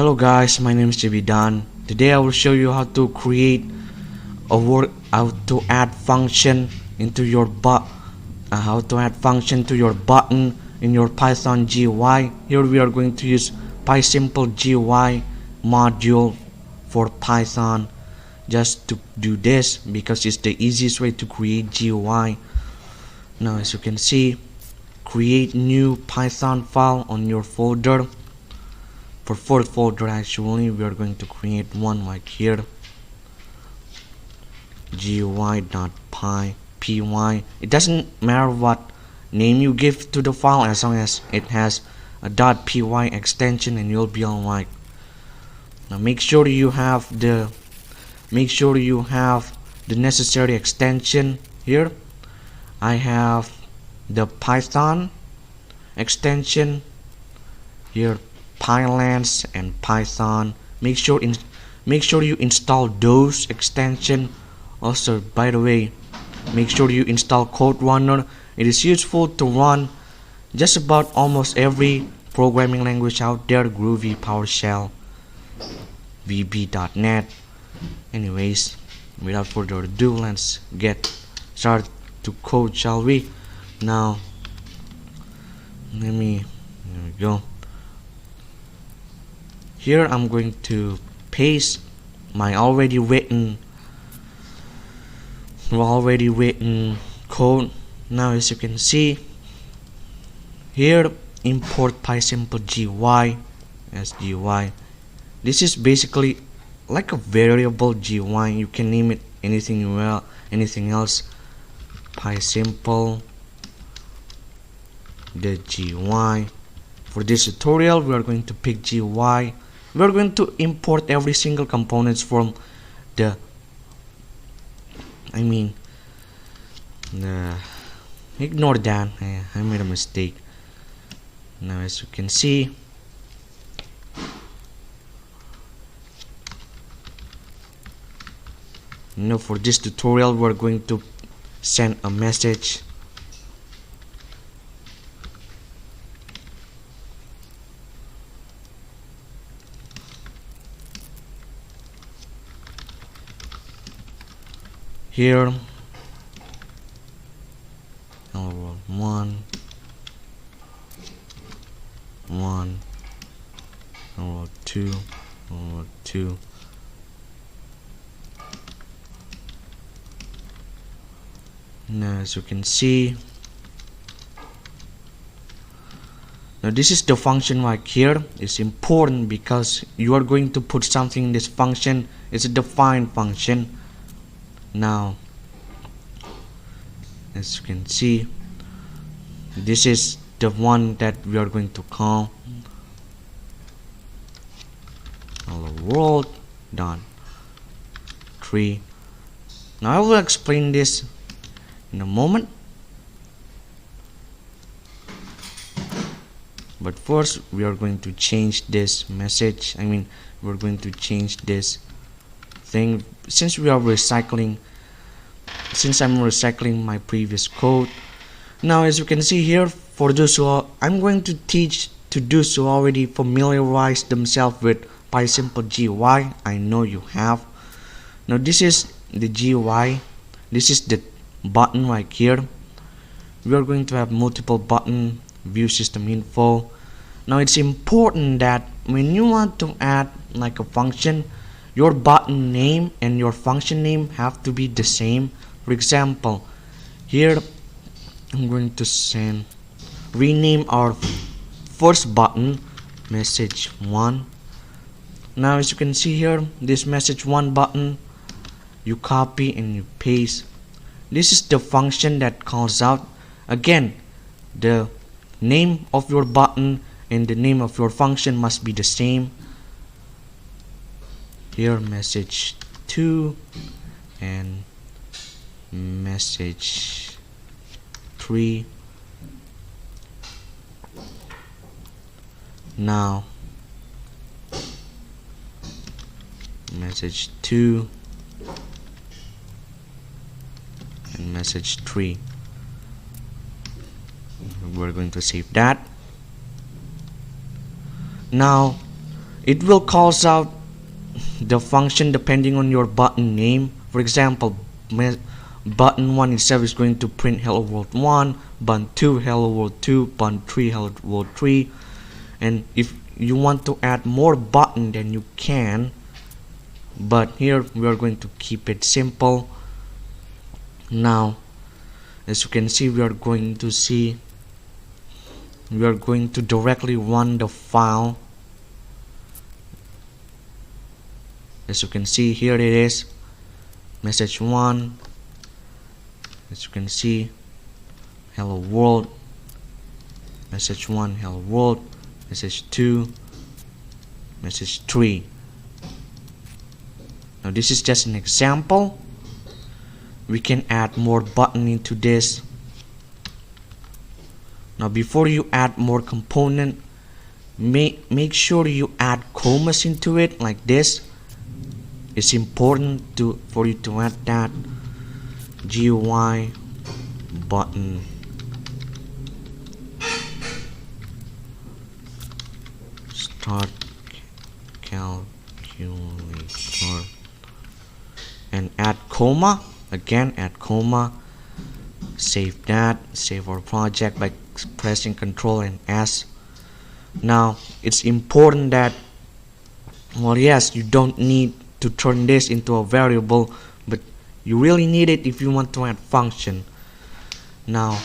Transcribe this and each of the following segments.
Hello guys, my name is Dan. Today I will show you how to create how to add function into your how to add function to your button in your Python GUI. Here we are going to use PySimpleGUI module for Python just to do this because it's the easiest way to create GUI. Now as you can see, create new Python file on your folder. For fourth folder actually we are going to create one like here, gui.py. It doesn't matter what name you give to the file as long as it has a .py extension and you'll be alright. Now make sure you have the necessary extension. Here I have the Python extension here, Pylance and Python. Make sure you install those extension. Also, by the way, make sure you install Code Runner. It is useful to run just about almost every programming language out there: Groovy, PowerShell, VB.NET. Anyways, without further ado, let's get started to code, shall we? Now, there we go. Here I'm going to paste my already written code. Now as you can see here, import PySimpleGUI as GUI. This is basically like a variable GUI. You can name it anything you will, anything else. PySimple the GUI. For this tutorial we are going to pick GUI. We are going to import every single components from the ignore that, I made a mistake. Now as you can see, for this tutorial we are going to send a message. Here, hello world 1, hello world 2, hello world 2. Now as you can see, now this is the function right here. It's important because you are going to put something in this function. It's a defined function. Now as you can see, this is the one that we are going to call hello world dot tree. Now I will explain this in a moment, but first we are going to change this message. We're going to change this thing since I'm recycling my previous code. Now as you can see here, for those who I'm going to teach to those who already familiarize themselves with PySimpleGUI. I know you have. Now this is the GUI. This is the button right here. We are going to have multiple button, view system info. Now it's important that when you want to add like a function, your button name and your function name have to be the same. For example, here I'm going to rename our first button message 1. Now as you can see here, this message 1 button, you copy and you paste. This is the function that calls out. Again, the name of your button and the name of your function must be the same. Here message 2 and message 3. Now message 2 and message 3. We're going to save that. Now it will calls out the function depending on your button name. For example, button 1 itself is going to print hello world 1, button 2 hello world 2, button 3 hello world 3. And if you want to add more button, then you can, but here we are going to keep it simple. Now as you can see, we are going to directly run the file. As you can see, here it is, message 1. As you can see, hello world, message 1 hello world, message 2, message 3. Now this is just an example. We can add more button into this. Now before you add more component, make sure you add commas into it like this. It's important for you to add that. gui.Button start calculator and add comma. Again, add comma. Save that. Save our project by pressing Ctrl and S. Now it's important that, well, yes, you don't need to turn this into a variable, but you really need it if you want to add function. Now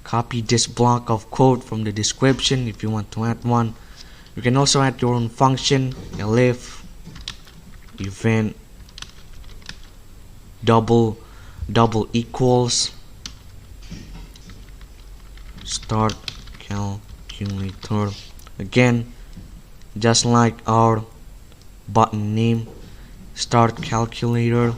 copy this block of code from the description if you want to add one. You can also add your own function, elif event double equals start calculator. Again, just like our button name, start calculator.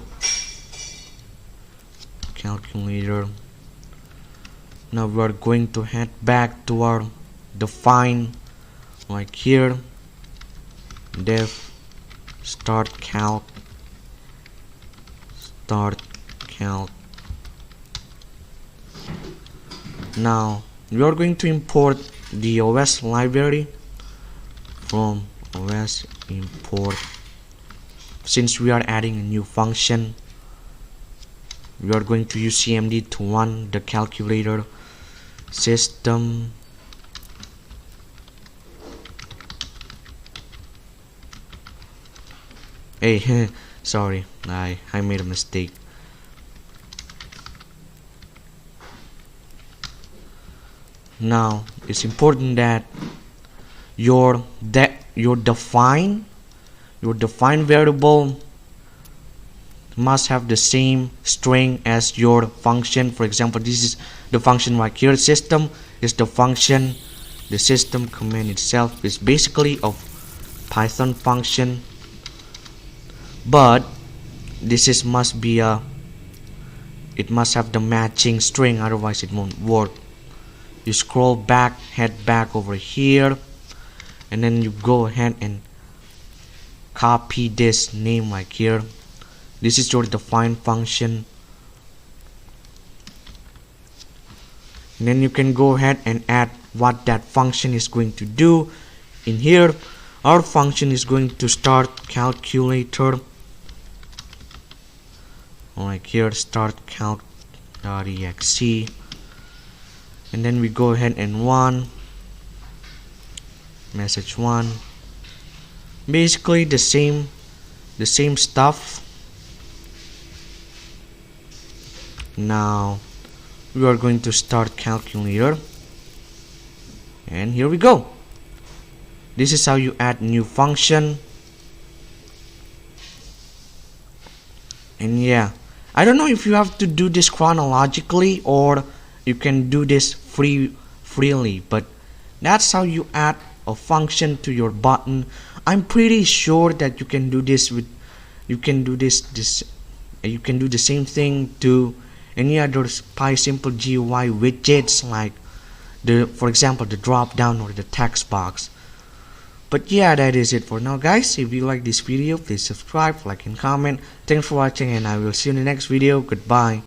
Now we are going to head back to our define, like here, def start calc. Now we are going to import the OS library from OS import. Since we are adding a new function, we are going to use cmd to run the calculator system. Hey, sorry, I made a mistake. Now it's important that your define variable must have the same string as your function. For example, this is the function right here. System is the function. The system command itself is basically a Python function, but this must have the matching string, otherwise it won't work. You scroll back, head back over here, and then you go ahead and copy this name right here. This is your define function, and then you can go ahead and add what that function is going to do. In here, our function is going to start calculator. Like here, start calc.exe, and then we go ahead and run message 1. Basically the same stuff. Now we are going to start calculator, and here we go. This is how you add new function. And yeah, I don't know if you have to do this chronologically or you can do this freely, but that's how you add a function to your button. I'm pretty sure that you can do this with you can do the same thing to any other PySimpleGUI widgets, like for example the drop down or the text box. But yeah, that is it for now, guys. If you like this video, please subscribe, like and comment. Thanks for watching, and I will see you in the next video. Goodbye.